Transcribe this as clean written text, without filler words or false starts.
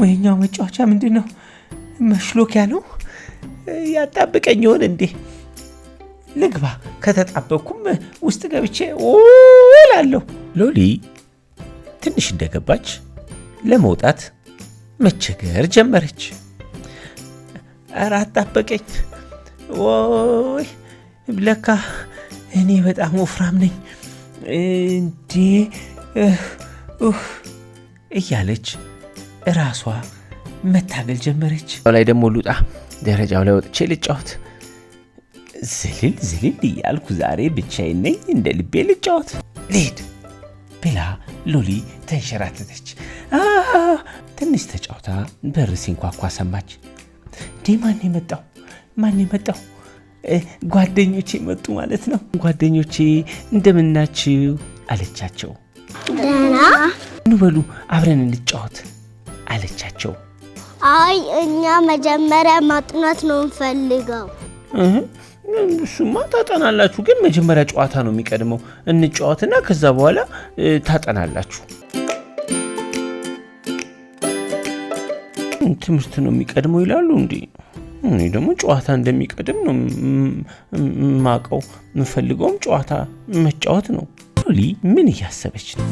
ደግሞ የኛው መጫወቻ ምንድነው? መሽሎኪያ ነው? ያጣብቀኝ ይሆን እንዴ? ልግባ፣ ከተጣበኩም ውስጥ ገብቼ እላለሁ። ሎሊ ትንሽ እንደገባች ለመውጣት መቸገር ጀመረች። ኧረ አጣበቀኝ፣ ወይ ለካ እኔ በጣም ወፍራም ነኝ እንዴ እያለች ራሷ መታገል ጀመረች። ላይ ደግሞ ልውጣ፣ ደረጃው ላይ ወጥቼ ልጫወት፣ ዝልል እያልኩ ዛሬ ብቻዬን ነኝ፣ እንደ ልቤ ልጫወት ልሄድ ብላ ሎሊ ተንሸራተተች። ትንሽ ተጫውታ በር ሲንኳኳ ሰማች። እንዴ ማን የመጣው? ጓደኞቼ መጡ ማለት ነው። ጓደኞቼ እንደምናችሁ አለቻቸው። ደህና ኑ በሉ አብረን እንጫወት አለቻቸው። አይ እኛ መጀመሪያ ማጥናት ነው እንፈልገው። እሱማ ታጠናላችሁ፣ ግን መጀመሪያ ጨዋታ ነው የሚቀድመው። እንጫወትና ከዛ በኋላ ታጠናላችሁ። ትምህርት ነው የሚቀድመው ይላሉ እንዴ? እኔ ደግሞ ጨዋታ እንደሚቀድም ነው የማውቀው። የምፈልገውም ጨዋታ መጫወት ነው። ሎሊ ምን እያሰበች ነው?